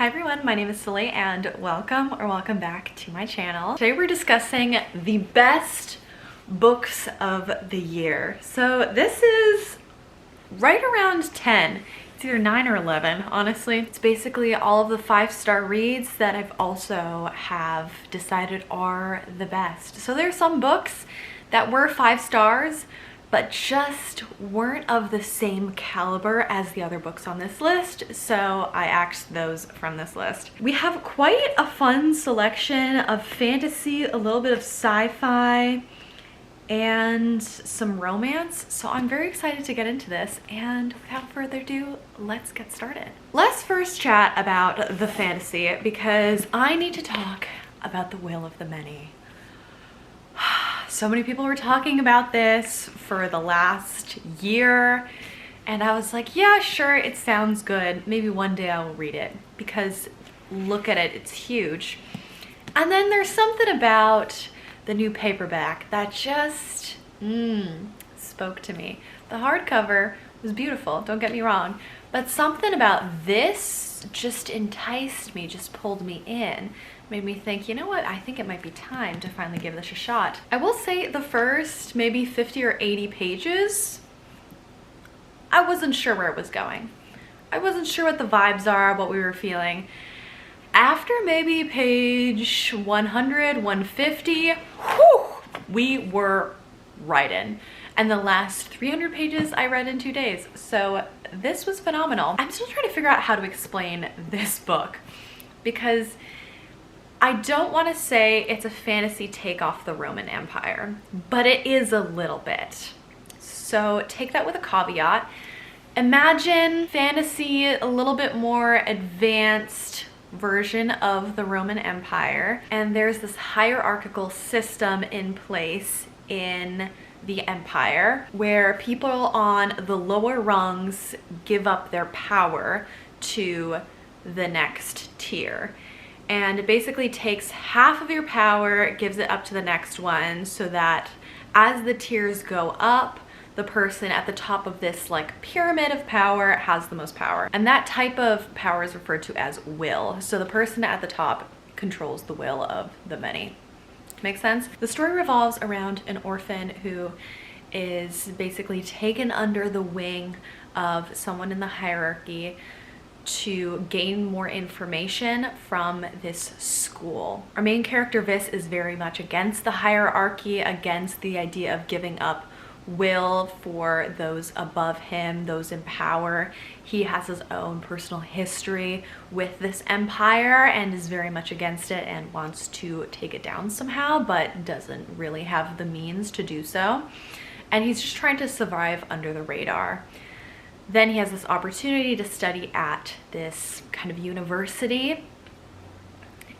Hi everyone, my name is Silly and welcome back to my channel. Today we're discussing the best books of the year. So this is right around 10. It's either 9 or 11, honestly. It's basically all of the 5-star reads that I've also have decided are the best. So there's some books that were 5 stars, but just weren't of the same caliber as the other books on this list, so I axed those from this list. We have quite a fun selection of fantasy, a little bit of sci-fi, and some romance, so I'm very excited to get into this, and without further ado, let's get started. Let's first chat about the fantasy, because I need to talk about the will of the many. So many people were talking about this for the last year, and I was like, yeah, sure, it sounds good. Maybe one day I will read it, because look at it, it's huge. And then there's something about the new paperback that just spoke to me. The hardcover was beautiful, don't get me wrong, but something about this just enticed me, just pulled me in. Made me think, you know what, I think it might be time to finally give this a shot. I will say the first maybe 50 or 80 pages, I wasn't sure where it was going. I wasn't sure what the vibes are, what we were feeling. After maybe page 100, 150, whew, we were right in. And the last 300 pages I read in 2 days. So this was phenomenal. I'm still trying to figure out how to explain this book, because I don't want to say it's a fantasy take off the Roman Empire, but it is a little bit. So take that with a caveat. Imagine fantasy, a little bit more advanced version of the Roman Empire, and there's this hierarchical system in place in the empire where people on the lower rungs give up their power to the next tier. And it basically takes half of your power, gives it up to the next one, so that as the tiers go up, the person at the top of this like pyramid of power has the most power. And that type of power is referred to as will. So the person at the top controls the will of the many. Make sense? The story revolves around an orphan who is basically taken under the wing of someone in the hierarchy to gain more information from this school. Our main character, Vis, is very much against the hierarchy, against the idea of giving up will for those above him, those in power. He has his own personal history with this empire and is very much against it and wants to take it down somehow, but doesn't really have the means to do so. And he's just trying to survive under the radar. Then he has this opportunity to study at this kind of university,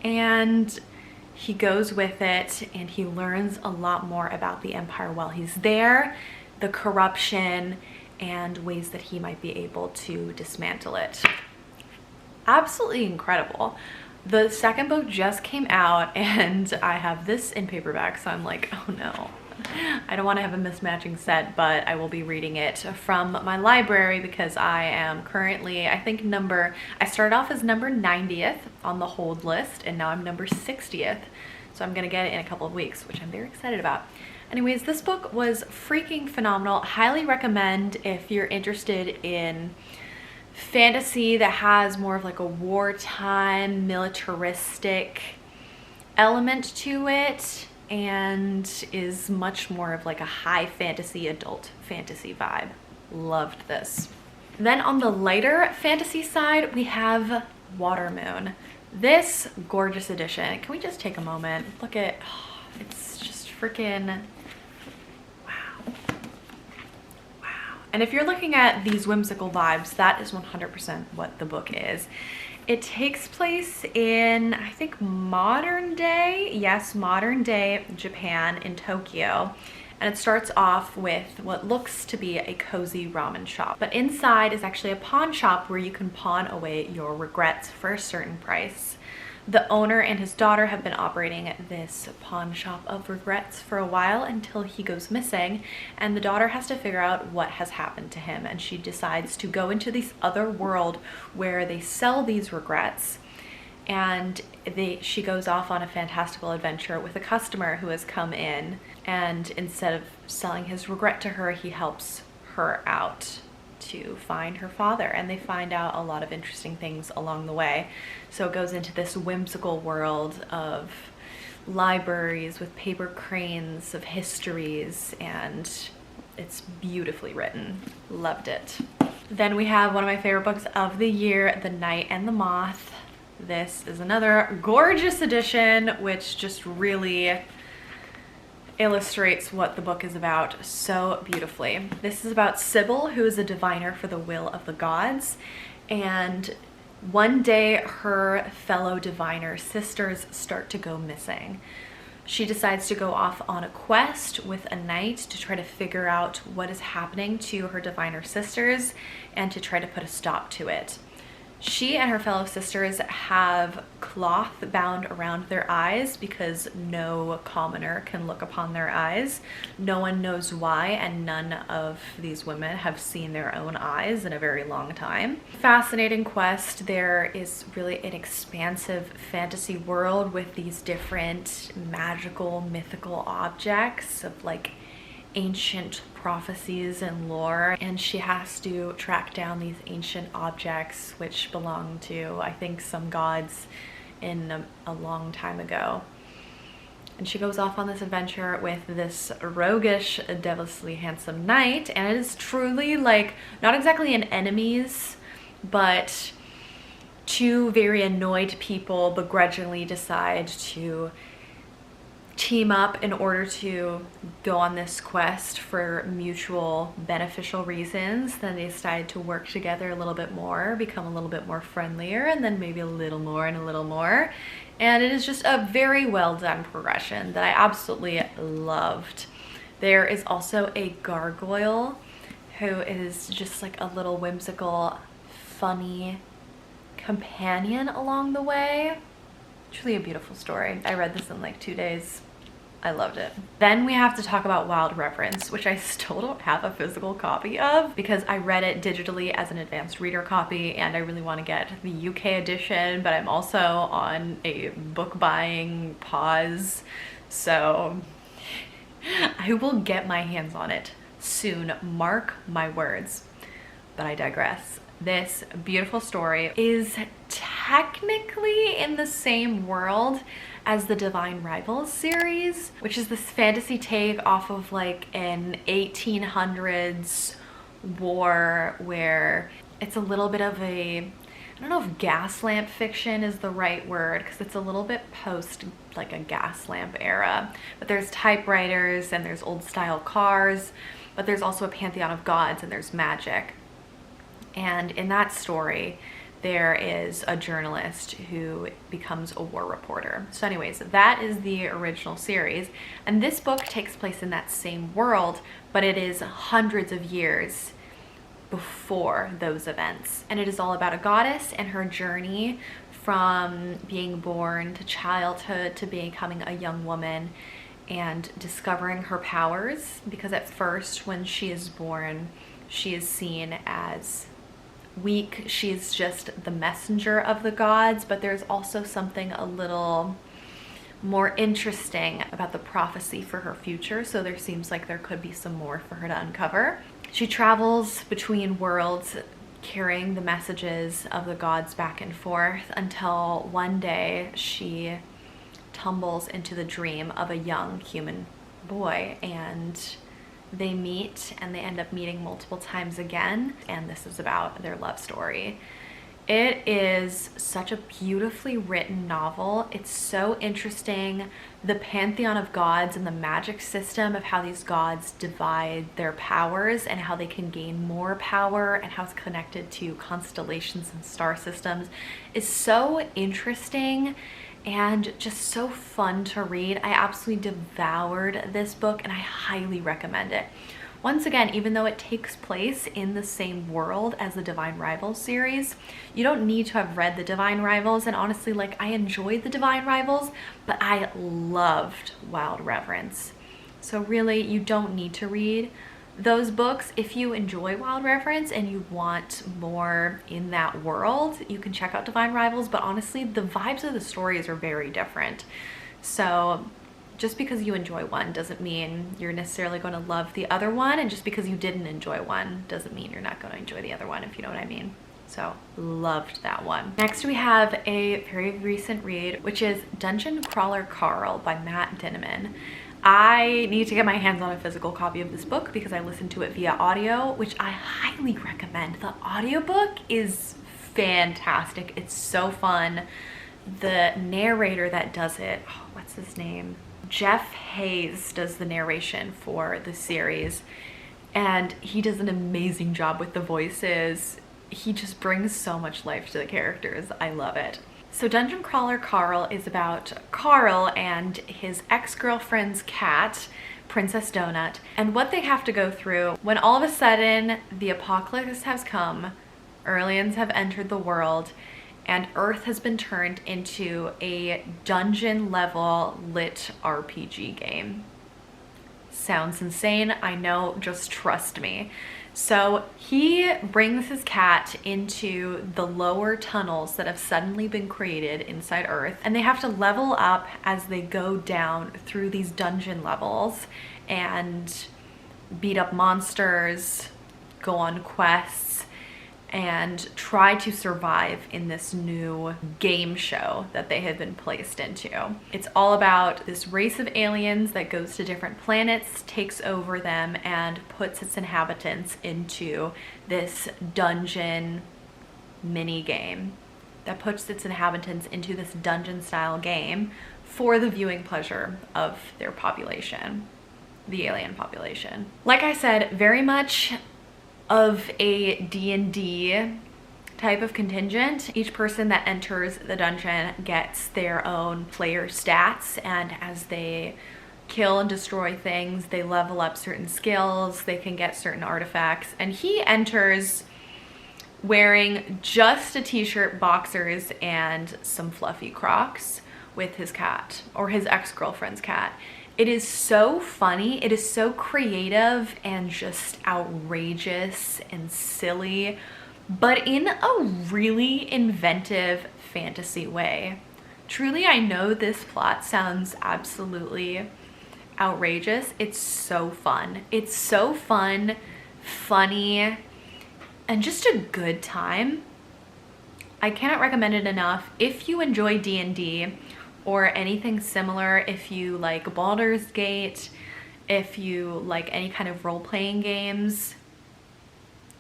and he goes with it and he learns a lot more about the empire while he's there, the corruption, and ways that he might be able to dismantle it. Absolutely incredible. The second book just came out and I have this in paperback, so I'm like, oh no. I don't want to have a mismatching set, but I will be reading it from my library because I am currently, I think I started off as number 90th on the hold list, and now I'm number 60th. So I'm gonna get it in a couple of weeks, which I'm very excited about. Anyways, this book was freaking phenomenal. Highly recommend if you're interested in fantasy that has more of like a wartime, militaristic element to it, and is much more of like a high fantasy, adult fantasy vibe. Loved this. Then on the lighter fantasy side, we have Watermoon. This gorgeous edition. Can we just take a moment? Look at, oh, it's just freaking, wow. Wow. And if you're looking at these whimsical vibes, that is 100% what the book is. It takes place in, I think, modern day Japan in Tokyo. And it starts off with what looks to be a cozy ramen shop. But inside is actually a pawn shop where you can pawn away your regrets for a certain price. The owner and his daughter have been operating this pawn shop of regrets for a while until he goes missing, and the daughter has to figure out what has happened to him, and she decides to go into this other world where they sell these regrets and she goes off on a fantastical adventure with a customer who has come in, and instead of selling his regret to her, he helps her out to find her father, and they find out a lot of interesting things along the way. So it goes into this whimsical world of libraries with paper cranes, of histories, and it's beautifully written. Loved it. Then we have one of my favorite books of the year, The Night and the Moth. This is another gorgeous edition, which just really illustrates what the book is about so beautifully. This is about Sybil, who is a diviner for the will of the gods, and one day her fellow diviner sisters start to go missing. She decides to go off on a quest with a knight to try to figure out what is happening to her diviner sisters and to try to put a stop to it. She and her fellow sisters have cloth bound around their eyes because no commoner can look upon their eyes. No one knows why, and none of these women have seen their own eyes in a very long time. Fascinating quest. There is really an expansive fantasy world with these different magical, mythical objects of like ancient prophecies and lore, and she has to track down these ancient objects which belong to, I think, some gods in a long time ago. And she goes off on this adventure with this roguish, devilishly handsome knight, and it is truly like not exactly an enemies, but two very annoyed people begrudgingly decide to team up in order to go on this quest for mutual beneficial reasons. Then they decided to work together a little bit more, become a little bit more friendlier, and then maybe a little more and a little more. And it is just a very well done progression that I absolutely loved. There is also a gargoyle who is just like a little whimsical, funny companion along the way. Truly a beautiful story. I read this in like 2 days. I loved it. Then we have to talk about Wild Reverence, which I still don't have a physical copy of because I read it digitally as an advanced reader copy, and I really want to get the UK edition, but I'm also on a book buying pause, so I will get my hands on it soon, mark my words. But I digress. This beautiful story is technically in the same world as the Divine Rivals series, which is this fantasy take off of like an 1800s war where it's a little bit of a, I don't know if gas lamp fiction is the right word because it's a little bit post like a gas lamp era, but there's typewriters and there's old style cars, but there's also a pantheon of gods and there's magic. And in that story, there is a journalist who becomes a war reporter. So anyways, that is the original series. And this book takes place in that same world, but it is hundreds of years before those events. And it is all about a goddess and her journey from being born to childhood to becoming a young woman and discovering her powers. Because at first, when she is born, she is seen as weak. She's just the messenger of the gods, but there's also something a little more interesting about the prophecy for her future, so there seems like there could be some more for her to uncover. She travels between worlds carrying the messages of the gods back and forth until one day she tumbles into the dream of a young human boy, and they meet and they end up meeting multiple times again, and this is about their love story. It is such a beautifully written novel. It's so interesting, the pantheon of gods and the magic system of how these gods divide their powers and how they can gain more power and how it's connected to constellations and star systems is so interesting and just so fun to read. I absolutely devoured this book and I highly recommend it. Once again, even though it takes place in the same world as the Divine Rivals series, you don't need to have read the Divine Rivals, and honestly, like, I enjoyed the Divine Rivals, but I loved Wild Reverence. So really, you don't need to read those books, if you enjoy Wild Reference and you want more in that world, you can check out Divine Rivals, but honestly, the vibes of the stories are very different. So just because you enjoy one doesn't mean you're necessarily going to love the other one, and just because you didn't enjoy one doesn't mean you're not going to enjoy the other one, if you know what I mean. So loved that one. Next we have a very recent read, which is Dungeon Crawler Carl by Matt Dinneman. I need to get my hands on a physical copy of this book because I listened to it via audio, which I highly recommend. The audiobook is fantastic. It's so fun. The narrator that does it, oh, what's his name? Jeff Hayes does the narration for the series, and he does an amazing job with the voices. He just brings so much life to the characters. I love it. So Dungeon Crawler Carl is about Carl and his ex-girlfriend's cat, Princess Donut, and what they have to go through when all of a sudden the apocalypse has come, aliens have entered the world, and Earth has been turned into a dungeon level lit RPG game. Sounds insane, I know, just trust me. So he brings his cat into the lower tunnels that have suddenly been created inside Earth, and they have to level up as they go down through these dungeon levels and beat up monsters, go on quests, and try to survive in this new game show that they have been placed into. It's all about this race of aliens that goes to different planets, takes over them, and puts its inhabitants into this dungeon mini game that puts its inhabitants into this dungeon style game for the viewing pleasure of their population, the alien population. Like I said, very much of a D&D type of contingent. Each person that enters the dungeon gets their own player stats, and as they kill and destroy things, they level up certain skills, they can get certain artifacts, and he enters wearing just a t-shirt, boxers, and some fluffy Crocs with his cat, or his ex-girlfriend's cat. It is so funny, it is so creative and just outrageous and silly, but in a really inventive fantasy way. Truly, I know this plot sounds absolutely outrageous. It's so fun. It's so fun, funny, and just a good time. I cannot recommend it enough. If you enjoy D&D, or anything similar, if you like Baldur's Gate, if you like any kind of role-playing games,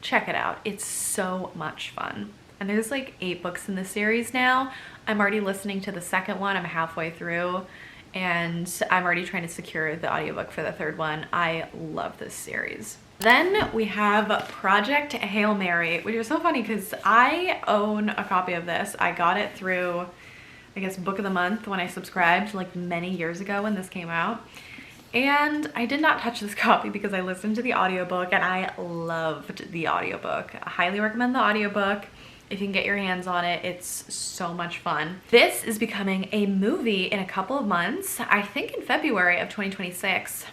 check it out. It's so much fun. And there's like 8 books in the series now. I'm already listening to the second one. I'm halfway through, and I'm already trying to secure the audiobook for the third one. I love this series. Then we have Project Hail Mary, which is so funny because I own a copy of this. I got it through, I guess, Book of the Month when I subscribed like many years ago when this came out. And I did not touch this copy because I listened to the audiobook and I loved the audiobook. I highly recommend the audiobook. If you can get your hands on it, it's so much fun. This is becoming a movie in a couple of months, I think in February of 2026.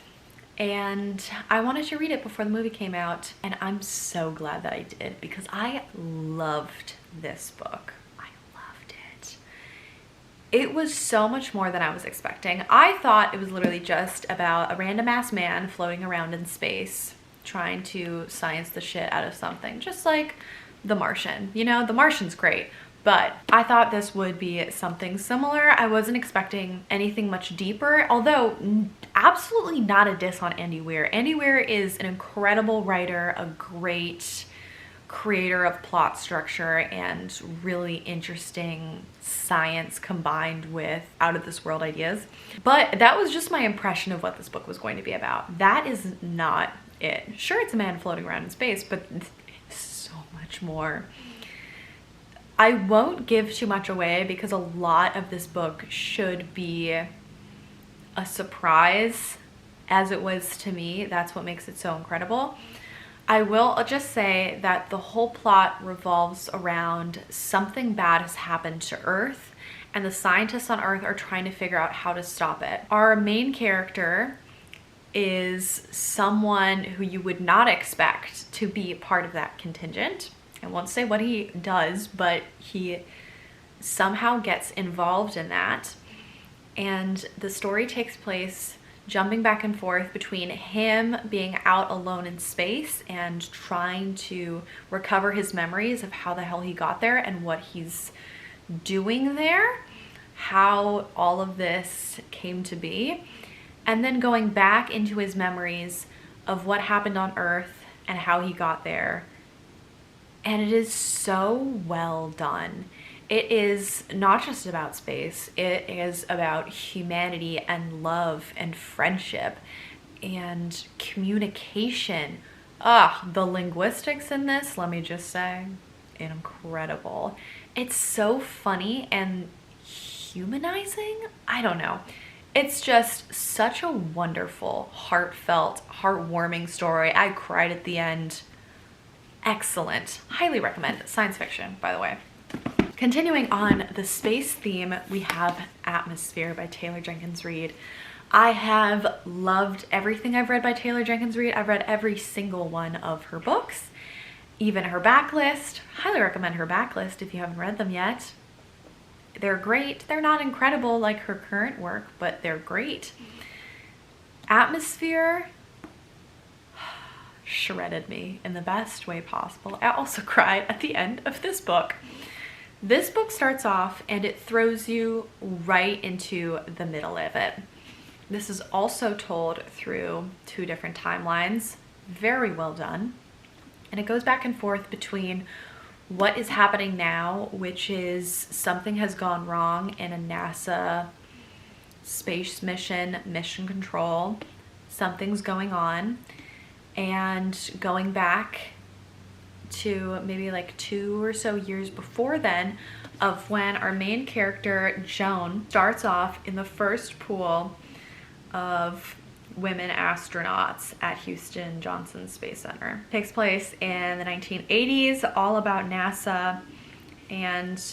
And I wanted to read it before the movie came out, and I'm so glad that I did because I loved this book. It was so much more than I was expecting. I thought it was literally just about a random ass man floating around in space trying to science the shit out of something, just like The Martian. You know, The Martian's great, but I thought this would be something similar. I wasn't expecting anything much deeper, although absolutely not a diss on Andy Weir. Andy Weir is an incredible writer, a great creator of plot structure and really interesting science combined with out of this world ideas. But that was just my impression of what this book was going to be about. That is not it. Sure, it's a man floating around in space, but it's so much more. I won't give too much away because a lot of this book should be a surprise, as it was to me. That's what makes it so incredible. I will just say that the whole plot revolves around something bad has happened to Earth, and the scientists on Earth are trying to figure out how to stop it. Our main character is someone who you would not expect to be part of that contingent. I won't say what he does, but he somehow gets involved in that. And the story takes place jumping back and forth between him being out alone in space and trying to recover his memories of how the hell he got there and what he's doing there, how all of this came to be, and then going back into his memories of what happened on Earth and how he got there. And it is so well done. It is not just about space, it is about humanity and love and friendship and communication. The linguistics in this, let me just say, incredible. It's so funny and humanizing. I don't know. It's just such a wonderful, heartfelt, heartwarming story. I cried at the end. Excellent. Highly recommend. Science fiction, by the way. Continuing on the space theme, we have Atmosphere by Taylor Jenkins Reid. I have loved everything I've read by Taylor Jenkins Reid. I've read every single one of her books, even her backlist. Highly recommend her backlist if you haven't read them yet. They're great. They're not incredible like her current work, but they're great. Atmosphere shredded me in the best way possible. I also cried at the end of this book. This book starts off and it throws you right into the middle of it. This is also told through 2 different timelines. Very well done. And it goes back and forth between what is happening now, which is something has gone wrong in a NASA space mission control. Something's going on. And going back to maybe like 2 or so years before then, of when our main character Joan starts off in the first pool of women astronauts at Houston Johnson Space Center. Takes place in the 1980s, all about NASA and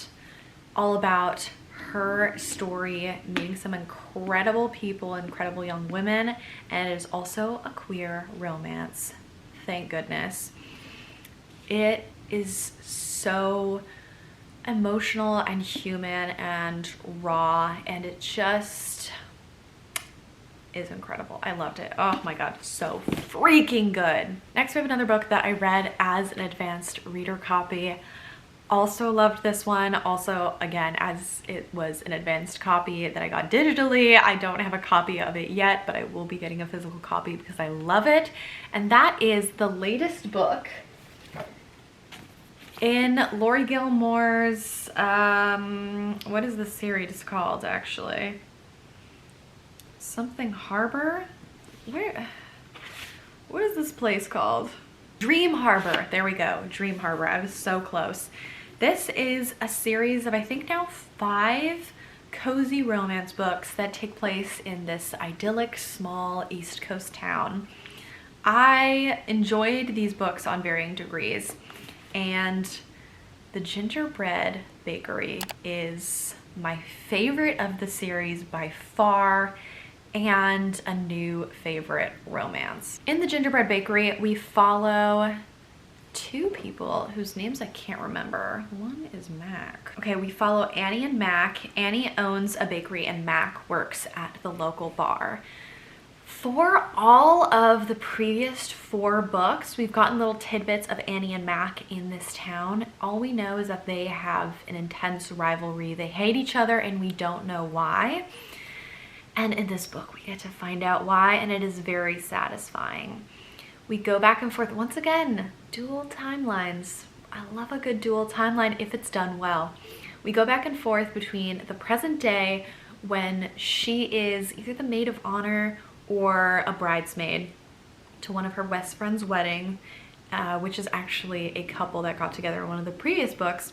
all about her story, meeting some incredible people, incredible young women, and it is also a queer romance. Thank goodness. It is so emotional and human and raw, and it just is incredible. I loved it. Oh my god, so freaking good. Next, we have another book that I read as an advanced reader copy. Also loved this one. Also, again, as it was an advanced copy that I got digitally. I don't have a copy of it yet, but I will be getting a physical copy because I love it. And that is the latest book in Lori Gilmore's, what is the series called actually? Something Harbor? What is this place called? Dream Harbor. There we go. Dream Harbor. I was so close. This is a series of, I think now 5 cozy romance books that take place in this idyllic small East Coast town. I enjoyed these books on varying degrees, and the Gingerbread Bakery is my favorite of the series by far, and a new favorite romance. In the Gingerbread Bakery, we follow 2 people whose names I can't remember. One is Mac. Okay, we follow Annie and Mac. Annie owns a bakery and Mac works at the local bar. For all of the previous 4 books, we've gotten little tidbits of Annie and Mac in this town. All we know is that they have an intense rivalry. They hate each other and we don't know why. And in this book, we get to find out why, and it is very satisfying. We go back and forth. Once again, dual timelines. I love a good dual timeline if it's done well. We go back and forth between the present day, when she is either the maid of honor or a bridesmaid to one of her best friend's wedding, which is actually a couple that got together in one of the previous books.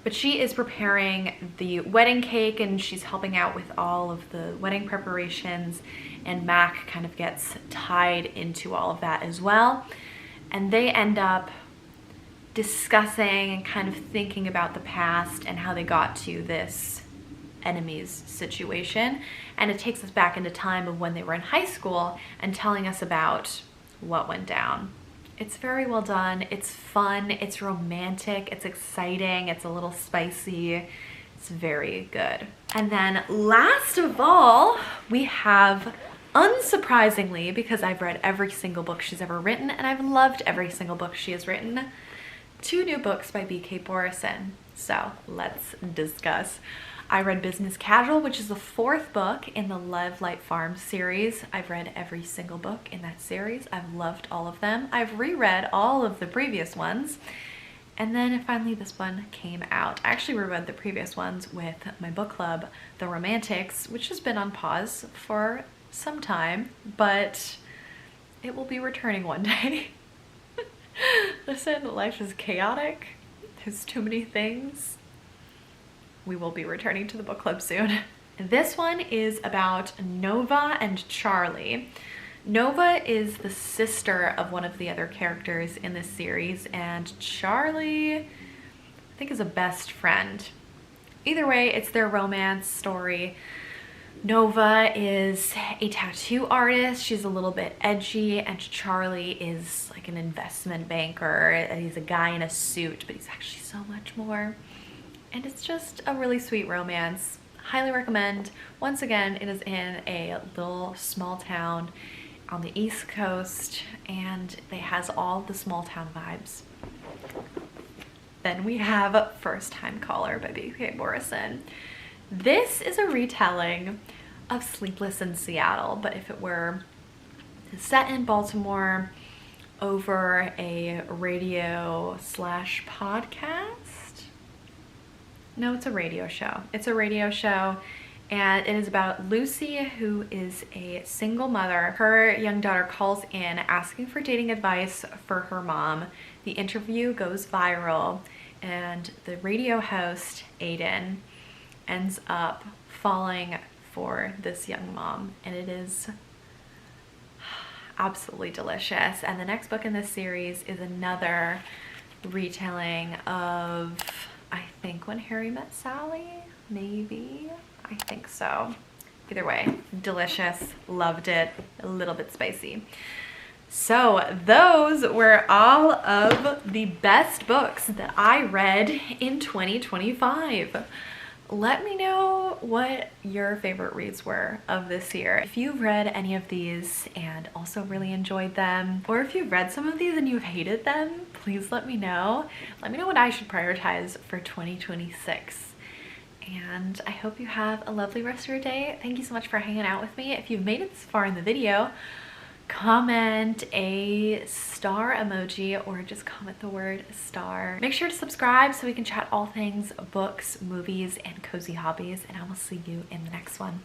But she is preparing the wedding cake and she's helping out with all of the wedding preparations, and Mac kind of gets tied into all of that as well. And they end up discussing and kind of thinking about the past and how they got to this enemies situation, and it takes us back into time of when they were in high school and telling us about what went down. It's very well done. It's fun. It's romantic. It's exciting. It's a little spicy. It's very good. And then last of all, we have, unsurprisingly, because I've read every single book she's ever written and I've loved every single book she has written, 2 new books by B.K. Borison. So let's discuss. I read Business Casual, which is the 4th book in the Love Light Farm series. I've read every single book in that series. I've loved all of them. I've reread all of the previous ones. And then finally this one came out. I actually reread the previous ones with my book club, The Romantics, which has been on pause for some time, but it will be returning one day. Listen, life is chaotic. There's too many things. We will be returning to the book club soon. This one is about Nova and Charlie. Nova is the sister of one of the other characters in this series, and Charlie, I think, is a best friend. Either way, it's their romance story. Nova is a tattoo artist. She's a little bit edgy, and Charlie is like an investment banker. And he's a guy in a suit, but he's actually so much more. And it's just a really sweet romance. Highly recommend. Once again, it is in a little small town on the East Coast, and it has all the small town vibes. Then we have First Time Caller by B.K. Borison. This is a retelling of Sleepless in Seattle, but if it were set in Baltimore over a radio slash podcast. No, it's a radio show. It's a radio show, and it is about Lucy, who is a single mother. Her young daughter calls in asking for dating advice for her mom. The interview goes viral, and the radio host, Aiden, ends up falling for this young mom, and it is absolutely delicious. And the next book in this series is another retelling of, I think, When Harry Met Sally, maybe? I think so. Either way, delicious, loved it, a little bit spicy. So those were all of the best books that I read in 2025. Let me know what your favorite reads were of this year. If you've read any of these and also really enjoyed them, or if you've read some of these and you've hated them, please let me know. Let me know what I should prioritize for 2026. And I hope you have a lovely rest of your day. Thank you so much for hanging out with me. If you've made it this far in the video, comment a star emoji or just comment the word star. Make sure to subscribe so we can chat all things books, movies, and cozy hobbies, and I will see you in the next one.